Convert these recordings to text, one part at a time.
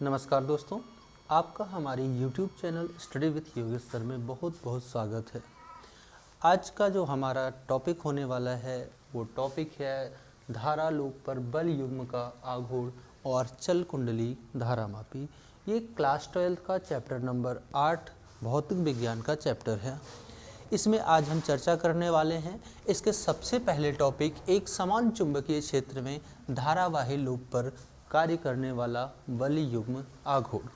नमस्कार दोस्तों, आपका हमारे YouTube channel study with Yogesh sir में बहुत बहुत स्वागत है। आज का जो हमारा टॉपिक होने वाला है वो टॉपिक है धारा लूप पर बल युग्म का आघूर्ण और चल कुंडली धारामापी। ये क्लास 12 का चैप्टर नंबर 8 भौतिक विज्ञान का चैप्टर है। इसमें आज हम चर्चा करने वाले हैं इसके सबसे पहले टॉपिक एक समान चुंबकीय क्षेत्र में धारावाही लूप पर कार्य करने वाला बल युग्म आघूर्ण।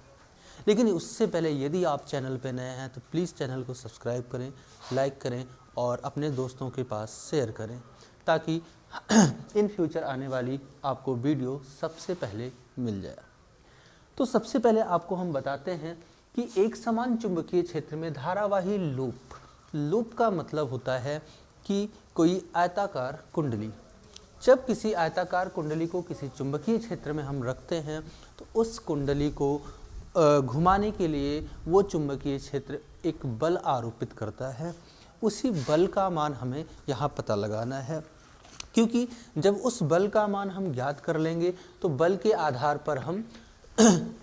लेकिन उससे पहले यदि आप चैनल पर नए हैं तो प्लीज़ चैनल को सब्सक्राइब करें, लाइक करें और अपने दोस्तों के पास शेयर करें ताकि इन फ्यूचर आने वाली आपको वीडियो सबसे पहले मिल जाए। तो सबसे पहले आपको हम बताते हैं कि एक समान चुंबकीय क्षेत्र में धारावाही लूप का मतलब होता है कि कोई आयताकार कुंडली। जब किसी आयताकार कुंडली को किसी चुंबकीय क्षेत्र में हम रखते हैं तो उस कुंडली को घुमाने के लिए वो चुंबकीय क्षेत्र एक बल आरोपित करता है। उसी बल का मान हमें यहाँ पता लगाना है, क्योंकि जब उस बल का मान हम ज्ञात कर लेंगे तो बल के आधार पर हम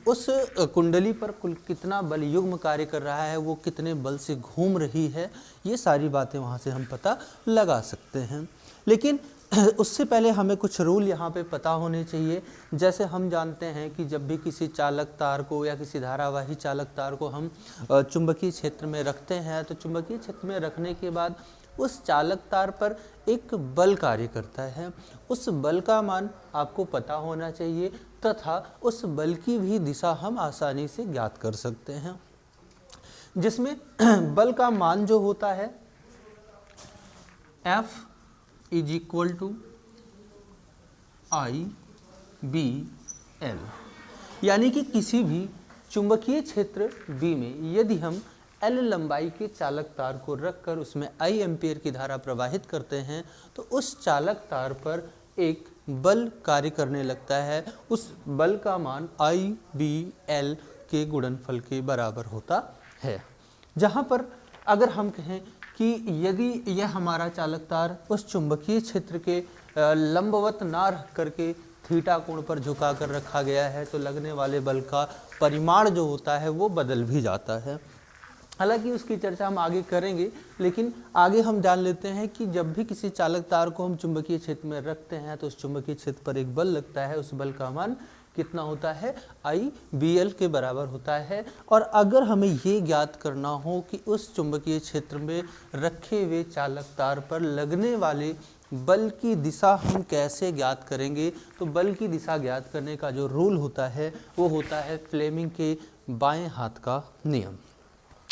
उस कुंडली पर कुल कितना बल युग्म कार्य कर रहा है, वो कितने बल से घूम रही है, ये सारी बातें वहाँ से हम पता लगा सकते हैं। लेकिन उससे पहले हमें कुछ रूल यहाँ पे पता होने चाहिए। जैसे हम जानते हैं कि जब भी किसी चालक तार को या किसी धारावाही चालक तार को हम चुंबकीय क्षेत्र में रखते हैं तो चुंबकीय क्षेत्र में रखने के बाद उस चालक तार पर एक बल कार्य करता है। उस बल का मान आपको पता होना चाहिए तथा उस बल की भी दिशा हम आसानी से ज्ञात कर सकते हैं, जिसमें बल का मान जो होता है F is equal to I B L, यानी कि किसी भी चुंबकीय क्षेत्र B में यदि हम L लंबाई के चालक तार को रखकर उसमें I एम्पीयर की धारा प्रवाहित करते हैं तो उस चालक तार पर एक बल कार्य करने लगता है। उस बल का मान I B L के गुणनफल के बराबर होता है। जहाँ पर अगर हम कहें कि यदि यह हमारा चालक तार उस चुंबकीय क्षेत्र के लंबवत ना रख करके थीटा कोण पर झुका कर रखा गया है तो लगने वाले बल का परिमाण जो होता है वो बदल भी जाता है। हालांकि उसकी चर्चा हम आगे करेंगे, लेकिन आगे हम जान लेते हैं कि जब भी किसी चालक तार को हम चुंबकीय क्षेत्र में रखते हैं तो उस चुंबकीय क्षेत्र पर एक बल लगता है। उस बल का मान कितना होता है? IBL के बराबर होता है। और अगर हमें ये ज्ञात करना हो कि उस चुंबकीय क्षेत्र में रखे हुए चालक तार पर लगने वाले बल की दिशा हम कैसे ज्ञात करेंगे, तो बल की दिशा ज्ञात करने का जो रूल होता है वो होता है फ्लेमिंग के बाएं हाथ का नियम।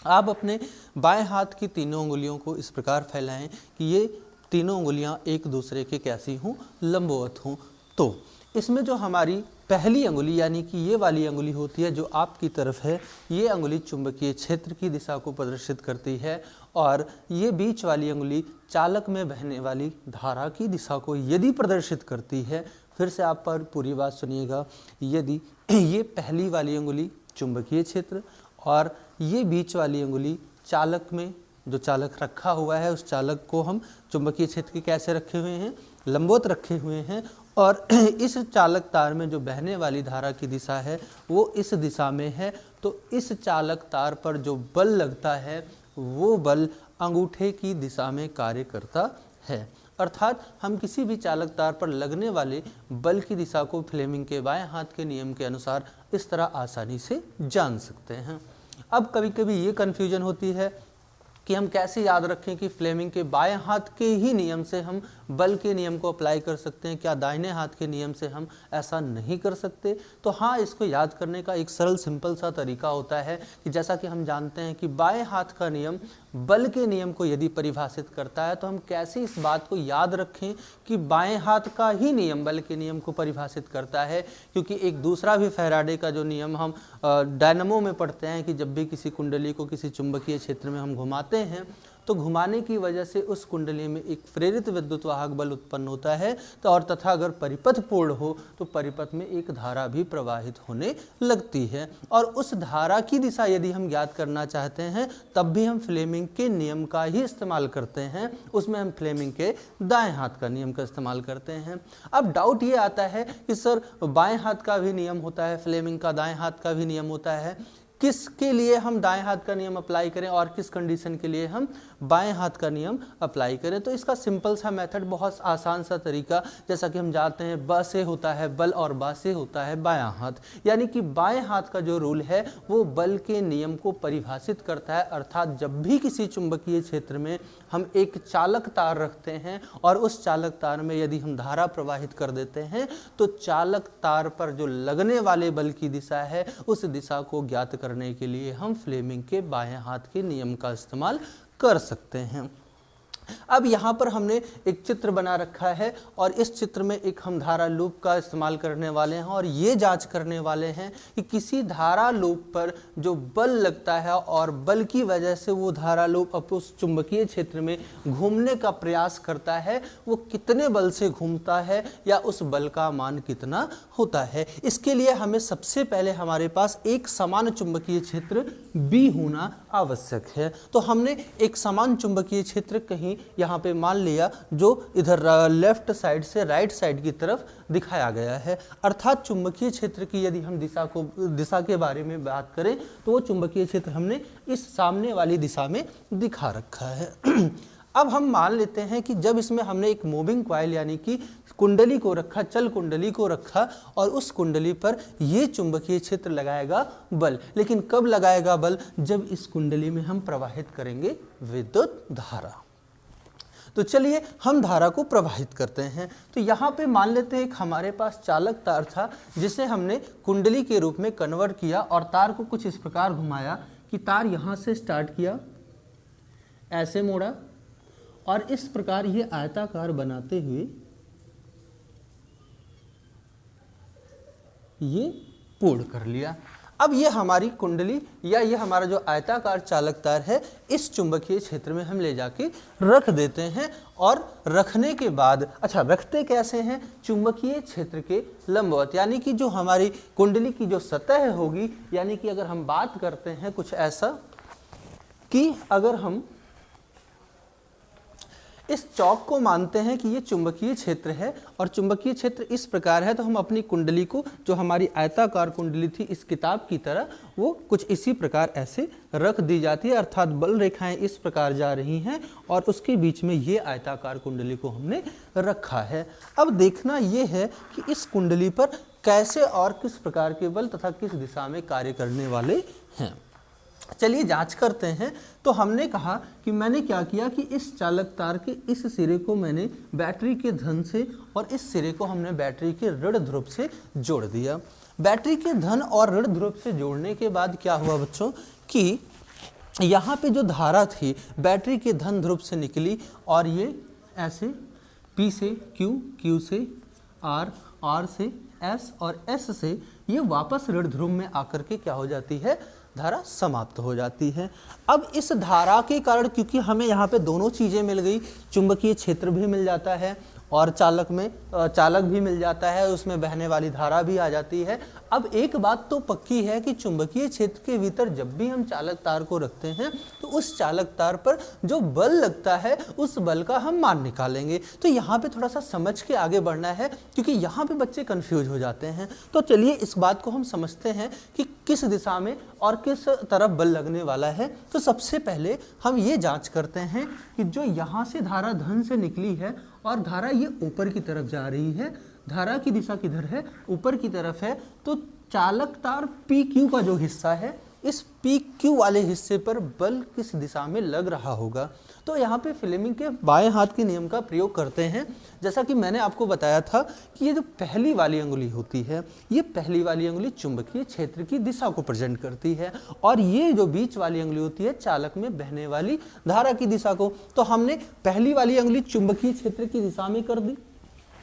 आप अपने बाएं हाथ की तीनों उंगलियों को इस प्रकार फैलाएं कि ये तीनों उंगलियां एक दूसरे के कैसी हों? लंबवत हों। तो इसमें जो हमारी पहली अंगुली यानी कि ये वाली अंगुली होती है जो आपकी तरफ है, ये अंगुली चुंबकीय क्षेत्र की दिशा को प्रदर्शित करती है और ये बीच वाली अंगुली चालक में बहने वाली धारा की दिशा को यदि प्रदर्शित करती है। फिर से आप पर पूरी बात सुनिएगा। यदि ये पहली वाली अंगुली चुंबकीय क्षेत्र और ये बीच वाली अंगुली चालक में, जो चालक रखा हुआ है उस चालक को हम चुंबकीय क्षेत्र के कैसे रखे हुए हैं? लंबवत रखे हुए हैं। और इस चालक तार में जो बहने वाली धारा की दिशा है वो इस दिशा में है। तो इस चालक तार पर जो बल लगता है वो बल अंगूठे की दिशा में कार्य करता है। अर्थात हम किसी भी चालक तार पर लगने वाले बल की दिशा को फ्लेमिंग के बाएं हाथ के नियम के अनुसार इस तरह आसानी से जान सकते हैं। अब कभी कभी ये कन्फ्यूजन होती है कि हम कैसे याद रखें कि फ्लेमिंग के बाएं हाथ के ही नियम से हम बल के नियम को अप्लाई कर सकते हैं, क्या दाहिने हाथ के नियम से हम ऐसा नहीं कर सकते? तो हाँ, इसको याद करने का एक सरल सिंपल सा तरीका होता है कि जैसा कि हम जानते हैं कि बाएं हाथ का नियम बल के नियम को यदि परिभाषित करता है तो हम कैसे इस बात को याद रखें कि बाएं हाथ का ही नियम बल के नियम को परिभाषित करता है। क्योंकि एक दूसरा भी फैराडे का जो नियम हम डायनामो में पढ़ते हैं कि जब भी किसी कुंडली को किसी चुंबकीय क्षेत्र में हम घुमाते हैं तो घुमाने की वजह से उस कुंडली में एक प्रेरित विद्युत वाहक बल उत्पन्न होता है, तो और तथा अगर परिपथ पूर्ण हो तो परिपथ में एक धारा भी प्रवाहित होने लगती है। और उस धारा की दिशा यदि हम ज्ञात करना चाहते हैं तब भी हम फ्लेमिंग के नियम का ही इस्तेमाल करते हैं, उसमें हम फ्लेमिंग के दाएं हाथ का नियम का इस्तेमाल करते हैं। अब डाउट ये आता है कि सर बाएं हाथ का भी नियम होता है, फ्लेमिंग का दाएं हाथ का भी नियम होता है, किसके लिए हम दाएं हाथ का नियम अप्लाई करें और किस कंडीशन के लिए हम बाएं हाथ का नियम अप्लाई करें? तो इसका सिंपल सा मेथड, बहुत आसान सा तरीका, जैसा कि हम जानते हैं ब से होता है बल और बा से होता है बायां हाथ, यानी कि बाएं हाथ का जो रूल है वो बल के नियम को परिभाषित करता है। अर्थात जब भी किसी चुंबकीय क्षेत्र में हम एक चालक तार रखते हैं और उस चालक तार में यदि हम धारा प्रवाहित कर देते हैं तो चालक तार पर जो लगने वाले बल की दिशा है उस दिशा को ज्ञात करने के लिए हम फ्लेमिंग के बाएं हाथ के नियम का इस्तेमाल कर सकते हैं। अब यहाँ पर हमने एक चित्र बना रखा है और इस चित्र में एक हम धारा लूप का इस्तेमाल करने वाले हैं और ये जांच करने वाले हैं कि किसी धारा लूप पर जो बल लगता है और बल की वजह से वो धारा लूप अब उस चुंबकीय क्षेत्र में घूमने का प्रयास करता है, वो कितने बल से घूमता है या उस बल का मान कितना होता है। इसके लिए हमें सबसे पहले हमारे पास एक समान चुंबकीय क्षेत्र B होना आवश्यक है। तो हमने एक समान चुंबकीय क्षेत्र कहीं यहाँ पे मान लिया जो इधर लेफ्ट साइड से राइट साइड की तरफ दिखाया गया है। अर्थात चुंबकीय क्षेत्र की यदि हम दिशा के बारे में बात करें तो वो चुंबकीय क्षेत्र हमने इस सामने वाली दिशा में दिखा रखा है। अब हम मान लेते हैं कि जब इसमें हमने एक मूविंग कॉइल यानी कि कुंडली को रखा, चल कुंडली को रखा और उस कुंडली पर ये चुंबकीय क्षेत्र लगाएगा बल। लेकिन कब लगाएगा बल? जब इस कुंडली में हम प्रवाहित करेंगे विद्युत धारा। तो चलिए हम धारा को प्रवाहित करते हैं। तो यहाँ पे मान लेते हैं एक हमारे पास चालक तार था जिसे हमने कुंडली के रूप में कन्वर्ट किया और तार को कुछ इस प्रकार घुमाया कि तार यहाँ से स्टार्ट किया, ऐसे मोड़ा और इस प्रकार ये आयताकार बनाते हुए ये पूर्ण कर लिया। अब ये हमारी कुंडली या ये हमारा जो आयताकार चालक तार है इस चुंबकीय क्षेत्र में हम ले जाके रख देते हैं और रखने के बाद, अच्छा रखते कैसे हैं? चुंबकीय क्षेत्र के लंबवत, यानी कि जो हमारी कुंडली की जो सतह होगी, यानी कि अगर हम बात करते हैं कुछ ऐसा कि अगर हम इस चौक को मानते हैं कि ये चुंबकीय क्षेत्र है और चुंबकीय क्षेत्र इस प्रकार है, तो हम अपनी कुंडली को, जो हमारी आयताकार कुंडली थी इस किताब की तरह, वो कुछ इसी प्रकार ऐसे रख दी जाती है। अर्थात बल रेखाएं इस प्रकार जा रही हैं और उसके बीच में ये आयताकार कुंडली को हमने रखा है। अब देखना ये है कि इस कुंडली पर कैसे और किस प्रकार के बल तथा किस दिशा में कार्य करने वाले हैं। चलिए जांच करते हैं। तो हमने कहा कि मैंने क्या किया कि इस चालक तार के इस सिरे को मैंने बैटरी के धन से और इस सिरे को हमने बैटरी के ऋण ध्रुव से जोड़ दिया। बैटरी के धन और ऋण ध्रुव से जोड़ने के बाद क्या हुआ बच्चों कि यहाँ पे जो धारा थी बैटरी के धन ध्रुव से निकली और ये ऐसे P से Q, Q से R, R से S और S से ये वापस ऋण ध्रुव में आकर के क्या हो जाती है? धारा समाप्त हो जाती है। अब इस धारा के कारण, क्योंकि हमें यहाँ पे दोनों चीज़ें मिल गई, चुंबकीय क्षेत्र भी मिल जाता है और चालक भी मिल जाता है, उसमें बहने वाली धारा भी आ जाती है। अब एक बात तो पक्की है कि चुंबकीय क्षेत्र के भीतर जब भी हम चालक तार को रखते हैं तो उस चालक तार पर जो बल लगता है उस बल का हम मान निकालेंगे। तो यहाँ पे थोड़ा सा समझ के आगे बढ़ना है क्योंकि यहाँ पे बच्चे कंफ्यूज हो जाते हैं। तो चलिए इस बात को हम समझते हैं कि किस दिशा में और किस तरफ बल लगने वाला है। तो सबसे पहले हम ये जाँच करते हैं कि जो यहाँ से धारा धन से निकली है और धारा ये ऊपर की तरफ जा रही है, धारा की दिशा किधर है? ऊपर की तरफ है। तो चालक तार PQ का जो हिस्सा है, इस PQ वाले हिस्से पर बल किस दिशा में लग रहा होगा? तो यहाँ पे फ्लेमिंग के बाएं हाथ के नियम का प्रयोग करते हैं। जैसा कि मैंने आपको बताया था कि ये जो पहली वाली अंगुली होती है, ये पहली वाली अंगुली चुंबकीय क्षेत्र की दिशा को प्रेजेंट करती है और ये जो बीच वाली अंगुली होती है चालक में बहने वाली धारा की दिशा को। तो हमने पहली वाली अंगुली चुंबकीय क्षेत्र की दिशा में कर दी।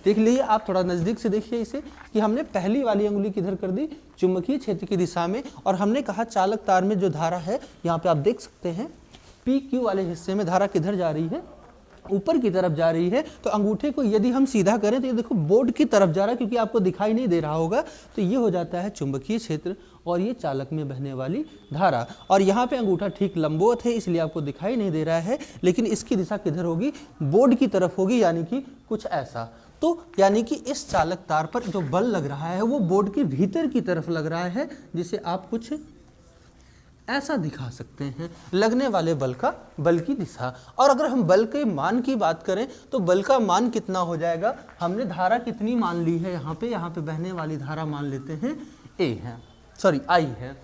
देख लीजिए, आप थोड़ा नज़दीक से देखिए इसे कि हमने पहली वाली अंगुली किधर कर दी? चुंबकीय क्षेत्र की दिशा में। और हमने कहा चालक तार में जो धारा है, यहाँ पे आप देख सकते हैं पी क्यू वाले हिस्से में धारा किधर जा रही है, ऊपर की तरफ जा रही है। तो अंगूठे को यदि हम सीधा करें तो ये देखो बोर्ड की तरफ जा रहा है, क्योंकि आपको दिखाई नहीं दे रहा होगा। तो ये हो जाता है चुंबकीय क्षेत्र और ये चालक में बहने वाली धारा। और यहाँ पे अंगूठा ठीक लंबवत है, इसलिए आपको दिखाई नहीं दे रहा है, लेकिन इसकी दिशा किधर होगी, बोर्ड की तरफ होगी, यानी कि कुछ ऐसा। तो यानी कि इस चालक तार पर जो बल लग रहा है वो बोर्ड के भीतर की तरफ लग रहा है, जिसे आप कुछ ऐसा दिखा सकते हैं, लगने वाले बल की दिशा। और अगर हम बल के मान की बात करें तो बल का मान कितना हो जाएगा, हमने धारा कितनी मान ली है, यहाँ पे बहने वाली धारा मान लेते हैं ए है, सॉरी आई है,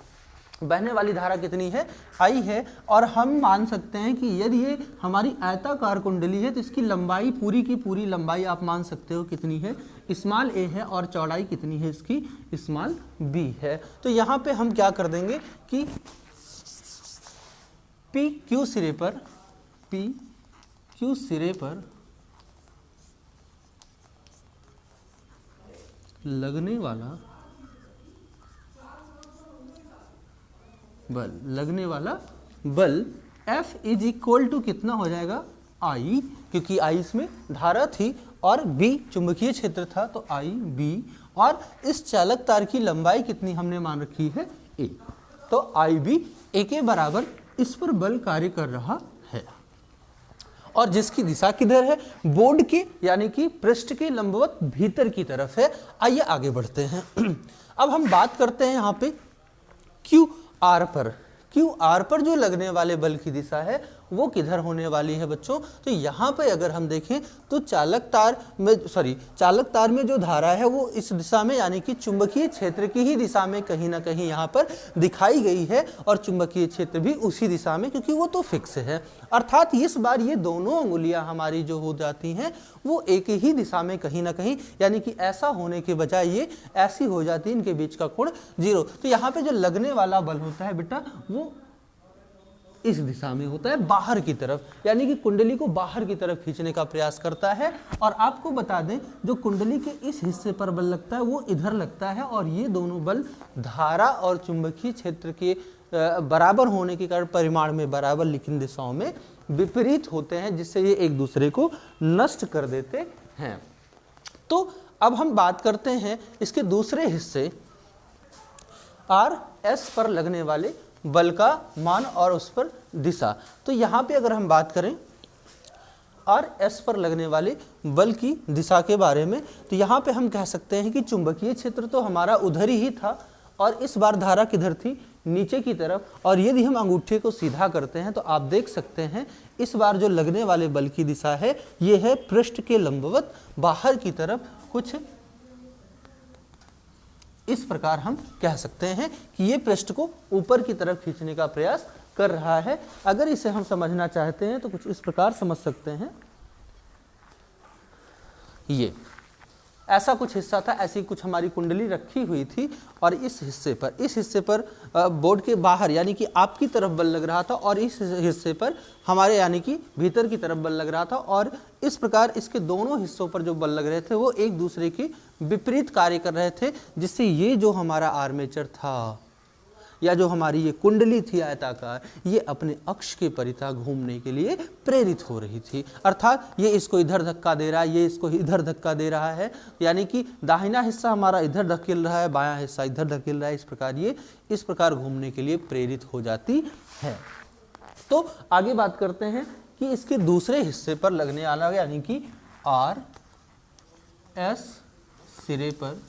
बहने वाली धारा कितनी है, आई है। और हम मान सकते हैं कि यदि ये हमारी आयताकार कुंडली है तो इसकी लंबाई पूरी की पूरी लंबाई आप मान सकते हो कितनी है, स्मॉल ए है, और चौड़ाई कितनी है इसकी, स्मॉल बी है। तो यहाँ पे हम क्या कर देंगे कि पी क्यू सिरे पर लगने वाला बल F इज इक्वल टू कितना हो जाएगा, आई, क्योंकि आई इसमें धारा थी और B चुंबकीय क्षेत्र था, तो आई बी, और इस चालक तार की लंबाई कितनी हमने मान रखी है, A। तो आई बी ए के बराबर इस पर बल कार्य कर रहा है, और जिसकी दिशा किधर है, बोर्ड के यानी कि पृष्ठ के लंबवत भीतर की तरफ है। आइए आगे बढ़ते हैं। अब हम बात करते हैं यहाँ पे क्यू आर पर जो लगने वाले बल की दिशा है वो किधर होने वाली है बच्चों। तो यहाँ पे अगर हम देखें तो चालक तार में जो धारा है वो इस दिशा में, यानी कि चुंबकीय क्षेत्र की ही दिशा में कहीं ना कहीं यहाँ पर दिखाई गई है, और चुंबकीय क्षेत्र भी उसी दिशा में, क्योंकि वो तो फिक्स है। अर्थात इस बार ये दोनों अंगुलियां हमारी जो हो जाती हैं वो एक ही दिशा में कहीं ना कहीं, यानी कि ऐसा होने के बजाय ये ऐसी हो जाती है, इनके बीच का कोण 0। तो यहाँ पे जो लगने वाला बल होता है बेटा वो इस दिशा में होता है, बाहर की तरफ, यानी कि कुंडली को बाहर की तरफ खींचने का प्रयास करता है। और आपको बता दें जो कुंडली के इस हिस्से पर बल लगता है वो इधर लगता है, और ये दोनों बल धारा और चुंबकीय क्षेत्र के बराबर होने के कारण परिमाण में बराबर लेकिन दिशाओं में विपरीत होते हैं, जिससे ये एक दूसरे को नष्ट कर देते हैं। तो अब हम बात करते हैं इसके दूसरे हिस्से आर एस पर लगने वाले बल का मान और उस पर दिशा। तो यहाँ पे अगर हम बात करें आर एस पर लगने वाले बल की दिशा के बारे में, तो यहाँ पे हम कह सकते हैं कि चुंबकीय क्षेत्र तो हमारा उधर ही था, और इस बार धारा किधर थी, नीचे की तरफ। और यदि हम अंगूठे को सीधा करते हैं तो आप देख सकते हैं इस बार जो लगने वाले बल की दिशा है ये है पृष्ठ के लंबवत बाहर की तरफ, कुछ इस प्रकार हम कह सकते हैं कि ये पृष्ठ को ऊपर की तरफ खींचने का प्रयास कर रहा है। अगर इसे हम समझना चाहते हैं तो कुछ इस प्रकार समझ सकते हैं, ये ऐसा कुछ हिस्सा था, ऐसी कुछ हमारी कुंडली रखी हुई थी, और इस हिस्से पर बोर्ड के बाहर यानी कि आपकी तरफ बल लग रहा था, और इस हिस्से पर हमारे यानी कि भीतर की तरफ बल लग रहा था। और इस प्रकार इसके दोनों हिस्सों पर जो बल लग रहे थे वो एक दूसरे के विपरीत कार्य कर रहे थे, जिससे ये जो हमारा आर्मेचर था या जो हमारी ये कुंडली थी आयताकार, ये अपने अक्ष के परितः घूमने के लिए प्रेरित हो रही थी। अर्थात ये इसको इधर धक्का दे रहा है, ये इसको इधर धक्का दे रहा है, यानी कि दाहिना हिस्सा हमारा इधर धकेल रहा है, बायां हिस्सा इधर धकेल रहा है। इस प्रकार ये इस प्रकार घूमने के लिए प्रेरित हो जाती है। तो आगे बात करते हैं कि इसके दूसरे हिस्से पर लगने वाला यानी कि आर एस सिरे पर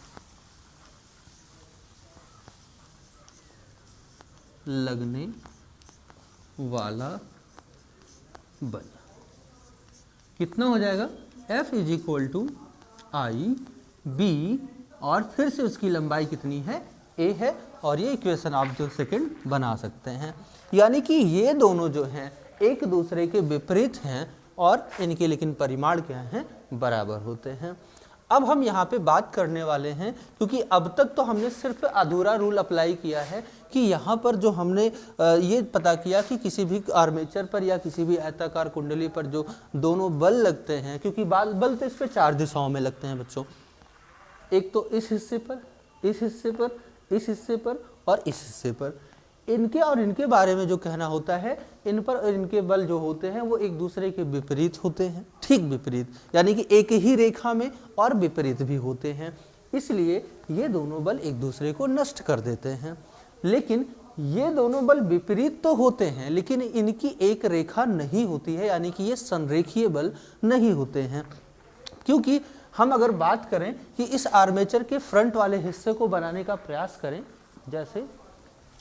लगने वाला बल कितना हो जाएगा, F is equal to I B, और फिर से उसकी लंबाई कितनी है, A है। और ये इक्वेशन आप जो सेकंड बना सकते हैं, यानी कि ये दोनों जो हैं एक दूसरे के विपरीत हैं, और इनके लेकिन परिमाण क्या हैं, बराबर होते हैं। अब हम यहाँ पे बात करने वाले हैं, क्योंकि अब तक तो हमने सिर्फ अधूरा रूल अप्लाई किया है कि यहाँ पर जो हमने ये पता किया कि किसी भी आर्मेचर पर या किसी भी आयताकार कुंडली पर जो दोनों बल लगते हैं, क्योंकि बल तो इस पर 4 दिशाओं में लगते हैं बच्चों, एक तो इस हिस्से पर, इस हिस्से पर, इस हिस्से पर और इस हिस्से पर। इनके और इनके बारे में जो कहना होता है, इन पर और इनके बल जो होते हैं वो एक दूसरे के विपरीत होते हैं, ठीक विपरीत, यानी कि एक ही रेखा में और विपरीत भी होते हैं, इसलिए ये दोनों बल एक दूसरे को नष्ट कर देते हैं। लेकिन ये दोनों बल विपरीत तो होते हैं, लेकिन इनकी एक रेखा नहीं होती है, यानी कि ये संरेखीय बल नहीं होते हैं। क्योंकि हम अगर बात करें कि इस आर्मेचर के फ्रंट वाले हिस्से को बनाने का प्रयास करें, जैसे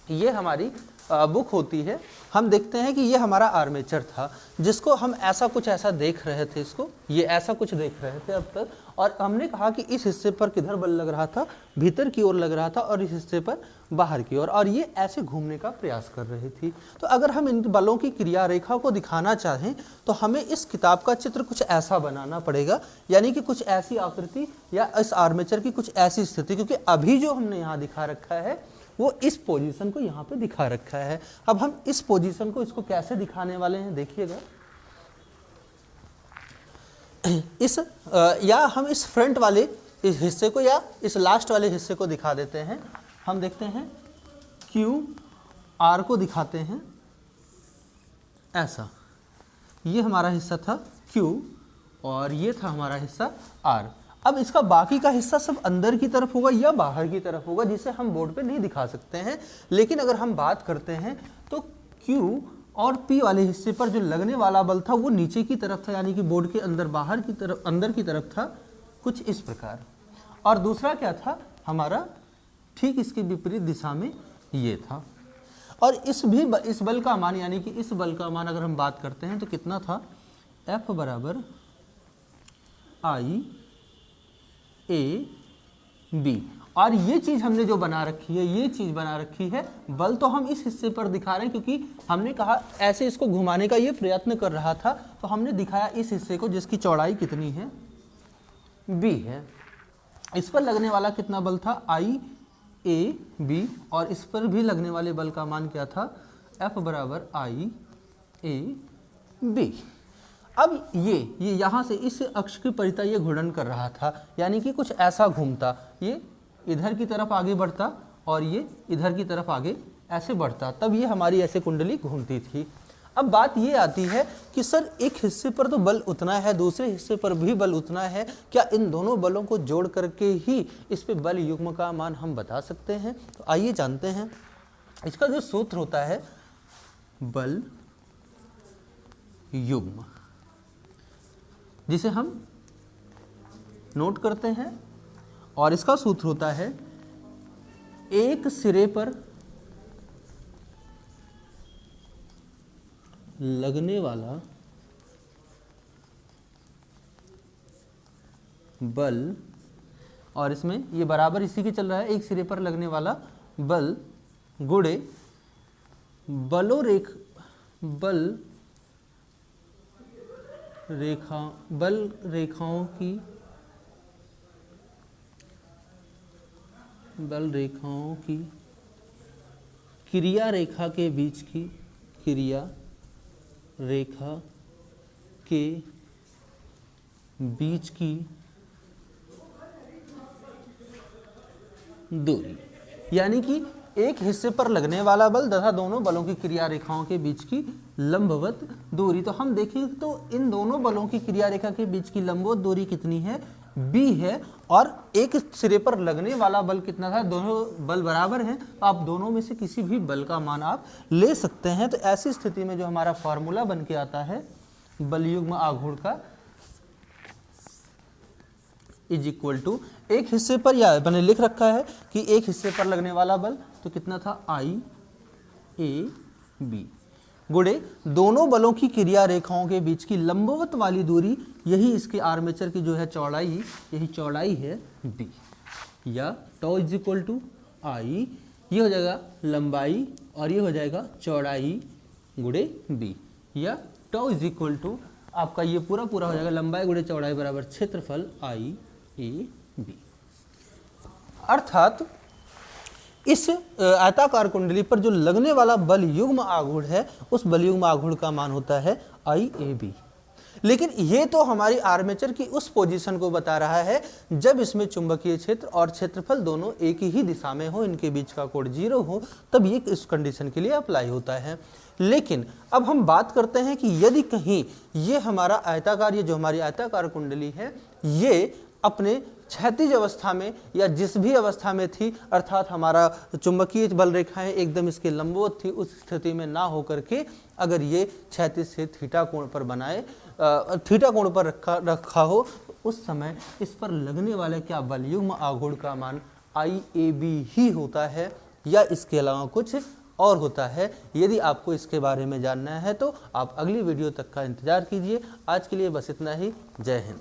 ये हमारी बुक होती है, हम देखते हैं कि ये हमारा आर्मेचर था, जिसको हम ऐसा कुछ ऐसा देख रहे थे, इसको ये ऐसा कुछ देख रहे थे अब तक, और हमने कहा कि इस हिस्से पर किधर बल लग रहा था, भीतर की ओर लग रहा था, और इस हिस्से पर बाहर की ओर, और ये ऐसे घूमने का प्रयास कर रही थी। तो अगर हम इन बलों की क्रिया रेखा को दिखाना चाहें तो हमें इस किताब का चित्र कुछ ऐसा बनाना पड़ेगा, यानी कि कुछ ऐसी आकृति या इस आर्मेचर की कुछ ऐसी स्थिति, क्योंकि अभी जो हमने यहाँ दिखा रखा है वो इस पोजीशन को यहाँ पे दिखा रखा है। अब हम इस पोजीशन को इसको कैसे दिखाने वाले हैं देखिएगा, या हम इस फ्रंट वाले इस हिस्से को या इस लास्ट वाले हिस्से को दिखा देते हैं। हम देखते हैं क्यू आर को दिखाते हैं ऐसा, ये हमारा हिस्सा था क्यू और ये था हमारा हिस्सा आर। अब इसका बाकी का हिस्सा सब अंदर की तरफ होगा या बाहर की तरफ होगा, जिसे हम बोर्ड पे नहीं दिखा सकते हैं। लेकिन अगर हम बात करते हैं तो Q और P वाले हिस्से पर जो लगने वाला बल था वो नीचे की तरफ था, यानी कि बोर्ड के अंदर बाहर की तरफ अंदर की तरफ था कुछ इस प्रकार। और दूसरा क्या था हमारा, ठीक इसके विपरीत दिशा में ये था। और इस बल का मान, यानी कि इस बल का मान अगर हम बात करते हैं तो कितना था, F बराबर I A B। और ये चीज हमने जो बना रखी है, ये चीज बना रखी है, बल तो हम इस हिस्से पर दिखा रहे हैं क्योंकि हमने कहा ऐसे इसको घुमाने का ये प्रयत्न कर रहा था, तो हमने दिखाया इस हिस्से को जिसकी चौड़ाई कितनी है, B है। इस पर लगने वाला कितना बल था, I A B, और इस पर भी लगने वाले बल का मान क्या था, F बराबर I A B। अब ये यहाँ से इस अक्ष की परिता ये घूर्णन कर रहा था, यानी कि कुछ ऐसा घूमता, ये इधर की तरफ आगे बढ़ता और ये इधर की तरफ आगे ऐसे बढ़ता, तब ये हमारी ऐसे कुंडली घूमती थी। अब बात ये आती है कि सर एक हिस्से पर तो बल उतना है, दूसरे हिस्से पर भी बल उतना है, क्या इन दोनों बलों को जोड़ करके ही इस पे बल युग्म का मान हम बता सकते हैं? तो आइए जानते हैं। इसका जो सूत्र होता है बल युग्म, जिसे हम नोट करते हैं, और इसका सूत्र होता है एक सिरे पर लगने वाला बल, और इसमें ये बराबर इसी के चल रहा है, एक सिरे पर लगने वाला बल गुणे बल रेखाओं की क्रिया रेखा के बीच की क्रिया रेखा के बीच की दूरी, यानी कि एक हिस्से पर लगने वाला बल तथा दोनों बलों की क्रिया रेखाओं के बीच की लंबवत दूरी। तो हम देखें तो इन दोनों बलों की क्रिया रेखा के बीच की लंबवत दूरी कितनी है, b है, और एक सिरे पर लगने वाला बल कितना था, दोनों बल बराबर हैं, तो आप दोनों में से किसी भी बल का मान आप ले सकते हैं। तो ऐसी स्थिति में जो हमारा फॉर्मूला बन के आता है बल युग्म आघूर्ण का इज इक्वल टू, एक हिस्से पर, या मैंने लिख रखा है कि एक हिस्से पर लगने वाला बल तो कितना था I A B गुणे दोनों बलों की क्रिया रेखाओं के बीच की लंबवत वाली दूरी, यही इसके आर्मेचर की जो है चौड़ाई, यही चौड़ाई है D, या tau is equal to I, ये हो जाएगा लंबाई और ये हो जाएगा चौड़ाई गुणे B, या टॉ इज इक्वल टू आपका ये पूरा हो जाएगा लंबाई गुणे चौड़ाई बराबर क्षेत्रफल I A B। अर्थात इस आयताकार कुंडली पर जो लगने वाला बल युग्म आघूर्ण है, उस बल युग्म आघूर्ण का मान होता है I A B। लेकिन ये तो हमारी आर्मेचर की उस पोजीशन को बता रहा है जब इसमें चुंबकीय क्षेत्र और क्षेत्रफल दोनों एक ही दिशा में हो, इनके बीच का कोण 0 हो, तब ये इस कंडीशन के लिए अप्लाई होता है। लेकिन अब हम बात करते हैं कि यदि कहीं ये हमारा आयताकार, ये जो हमारी आयताकार कुंडली है, ये अपने क्षैतिज अवस्था में या जिस भी अवस्था में थी, अर्थात हमारा चुंबकीय बल रेखाएं एकदम इसके लंबवत थी, उस स्थिति में ना होकर के अगर ये क्षैतिज से थीटा कोण पर बनाए, थीटा कोण पर रखा हो, उस समय इस पर लगने वाले क्या बल, युग्म आघूर्ण का मान IAB ही होता है या इसके अलावा कुछ और होता है। यदि आपको इसके बारे में जानना है तो आप अगली वीडियो तक का इंतजार कीजिए। आज के लिए बस इतना ही। जय हिंद।